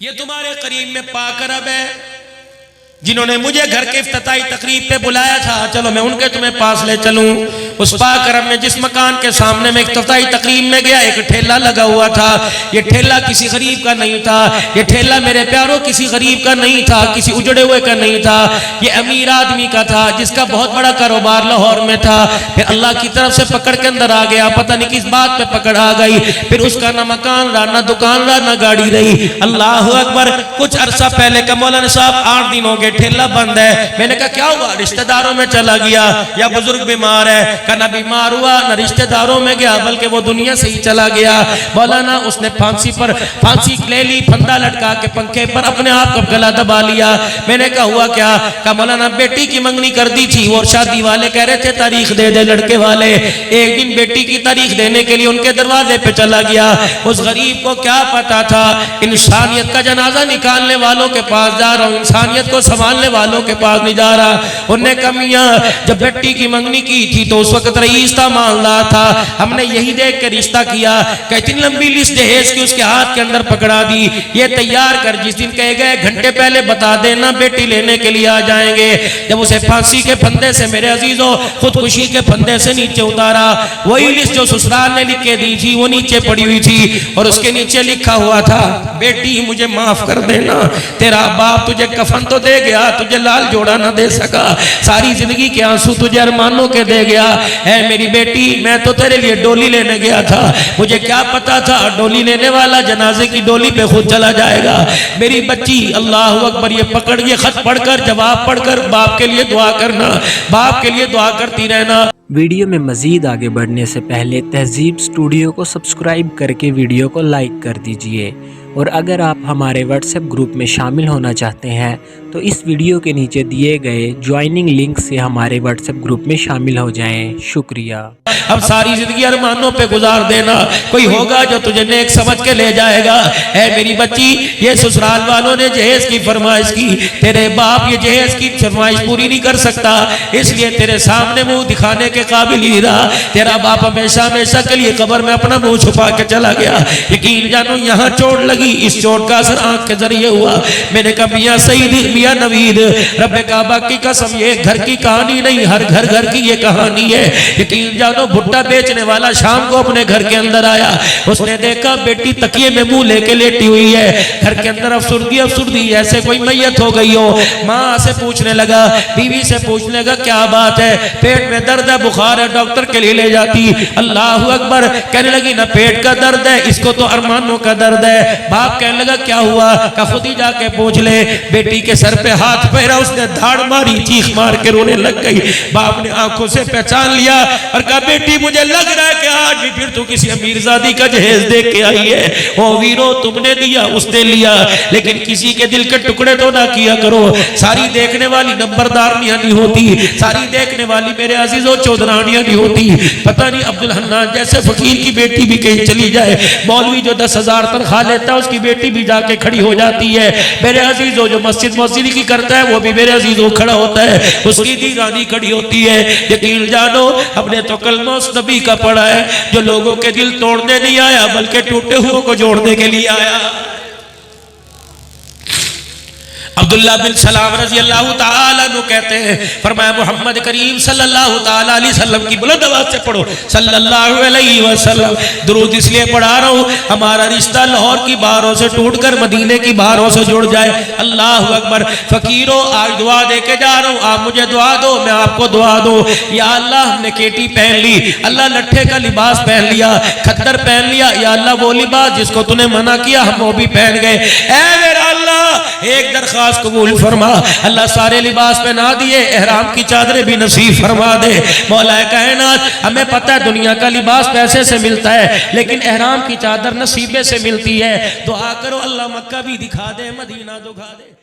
ये तुम्हारे करीब में पाक अरब है जिन्होंने मुझे घर के इफ्तिताई तकरीब पे बुलाया था। चलो मैं उनके तुम्हें पास ले चलूं। उस पाक अरब में जिस मकान के सामने मैं इफ्तिताई तकरीब में गया, एक ठेला लगा हुआ था। ये ठेला किसी गरीब का नहीं था, ये ठेला मेरे प्यारों किसी गरीब का नहीं था, किसी उजड़े हुए का नहीं था। ये अमीर आदमी का था जिसका बहुत बड़ा कारोबार लाहौर में था। फिर अल्लाह की तरफ से पकड़ के अंदर आ गया, पता नहीं किस बात पे पकड़ आ गई। फिर उसका ना मकान रहा, ना दुकान रहा, ना गाड़ी रही। अल्लाह अकबर। कुछ अरसा पहले का मौलाना साहब 8 दिन हो गए ठेला बंद है। मैंने कहा क्या हुआ? रिश्तेदारों में चला गया या बुजुर्ग बीमार है? का ना बीमार हुआ ना रिश्तेदारों में गया, बल्कि वो दुनिया से ही चला गया। मौलाना उसने फांसी ले ली, फंदा लटका के पंखे पर अपने आप का गला दबा लिया। मैंने कहा हुआ क्या? का मौलाना बेटी की मंगनी कर दी थी और शादी वाले कह रहे थे तारीख दे दे लड़के वाले। एक दिन बेटी की तारीख देने के लिए उनके दरवाजे पे चला गया। उस गरीब को क्या पता था इंसानियत का जनाजा निकालने वालों के पास जा रहा हूँ, इंसानियत को संभालने वालों के पास नहीं जा रहा। उन्हें कहा मियां जब बेटी की मंगनी की थी तो उस वक्त रईस था, मालदार था, हमने यही देख के रिश्ता किया। इतनी लंबी लिस्ट दहेज की उसके हाथ के अंदर पकड़ा दी। ये तैयार कर, जिस दिन कहे गए घंटे पहले बता देना बेटी लेने के लिए आ जाएंगे। जब उसे फांसी के फंदे से मेरे अजीजों खुदकुशी के फंदे से नीचे उतारा, वही लिस्ट जो ससुराल ने लिख के दी थी वो नीचे पड़ी हुई थी और उसके नीचे लिखा हुआ था बेटी मुझे माफ कर देना, तेरा बाप तुझे कफन तो दे गया, तुझे लाल जोड़ा ना दे सका, सारी जिंदगी के आंसू तुझे अरमानों के दे गया है मेरी बेटी। मैं तो तेरे लिए डोली लेने गया था, मुझे क्या पता था डोली लेने वाला जनाजे की डोली पे खुद चला जाएगा। मेरी बच्ची अल्लाह अकबर। ये पकड़, ये खत पढ़कर जवाब पढ़कर बाप के लिए दुआ करना, बाप के लिए दुआ करती रहना। वीडियो में मज़ीद आगे बढ़ने से पहले तहजीब स्टूडियो को सब्सक्राइब करके वीडियो को लाइक कर दीजिए और अगर आप हमारे व्हाट्सएप ग्रुप में शामिल होना चाहते हैं तो इस वीडियो के नीचे दिए गए ज्वाइनिंग लिंक से हमारे व्हाट्सएप ग्रुप में शामिल हो जाएं। शुक्रिया। अब सारी जिंदगी अरमानों पे गुजार देना, कोई होगा जो तुझे नेक समझ के ले जाएगा। है मेरी बच्ची, ये ससुराल वालों ने जहेज की फरमाइश की, तेरे बाप ये जहेज की फरमाइश पूरी नहीं कर सकता, इसलिए तेरे सामने मुंह दिखाने के काबिल ही रहा। तेरा बाप हमेशा हमेशा के लिए कब्र में अपना मुंह छुपा के चला गया। यकीन जानो यहाँ चोट लगी, इस चोट का असर आंख के जरिए हुआ। मैंने कहा मियां सईद मियां नवीद, रब्बे काबा की कसम ये घर की कहानी नहीं, हर घर घर की ये कहानी है। यकीन जानो भुट्टा बेचने वाला शाम को अपने घर के अंदर आया, उसने देखा बेटी तकिए में मुंह लेके लेटी हुई है, घर के अंदर अफसुर्दी ऐसे कोई मैयत हो गई हो। माँ से पूछने लगा, बीवी से पूछने लगा क्या बात है, पेट में दर्द है, बुखार है, डॉक्टर के लिए ले जाती। अल्लाह अकबर। कहने लगी ना पेट का दर्द है, इसको तो अरमानों का दर्द है। बाप कहने लगा क्या हुआ? का खुद ही जाके पूछ ले। बेटी के सर पे हाथ फेरा, उसने धाड़ मारी, चीख मार के रोने लग गई। बाप ने आंखों से पहचान लिया और कहा बेटी मुझे लग रहा है कि आज भी फिर तू किसी अमीरजादी का जहेज देख के आई है। ओ वीरो तुमने दिया उसने लिया, लेकिन किसी के दिल के टुकड़े तो ना किया करो। सारी देखने वाली नंबरदारनियां नहीं होती, सारी देखने वाली मेरे अजीजों चौधरानियां नहीं होती। पता नहीं अब्दुल हन्नान जैसे फकीर की बेटी भी कहीं चली जाए, मौलवी जो 10,000 तनख्वाह लेता है उसकी बेटी भी जाके खड़ी हो जाती है। मेरे अजीजों जो मस्जिद की करता है वो भी मेरे अजीजों खड़ा होता है, उसकी दीवानी खड़ी होती है। यकीन जानो हमने तो कलमा उस नबी का पढ़ा है जो लोगों के दिल तोड़ने नहीं आया बल्कि टूटे हुओं को जोड़ने के लिए आया। अब्दुल्ला बिन सलाम रजी अल्लाह ताला अन्हु कहते हैं, फरमाया मोहम्मद करीम सल्लल्लाहु ताला अलैहि वसल्लम की बुलंद आवाज से पढ़ो सल्लल्लाहु अलैहि वसल्लम। दुरूद इसलिए पढ़ा रहा हूँ हमारा रिश्ता लाहौर की बारों से टूटकर मदीने की बारों से जुड़ जाए। अल्लाह अकबर। फकीरों आज दुआ दे के जा रहा हूँ, आप मुझे दुआ दो, मैं आपको दुआ दो। या अल्लाह हमने केटी पहन ली, अल्लाह लट्ठे का लिबास पहन लिया, खद्दर पहन लिया, या अल्लाह वो लिबास जिसको तूने मना किया हम वो भी पहन गए। ऐ मेरा अल्लाह एक दरखास्त कबूल फरमा, अल्लाह सारे लिबास पहना दिए, एहराम की चादरें भी नसीब फरमा दे। मौला कायनात हमें पता है दुनिया का लिबास पैसे से मिलता है, लेकिन एहराम की चादर नसीबे से मिलती है। दुआ करो अल्लाह मक्का भी दिखा दे, मदीना दिखा दे।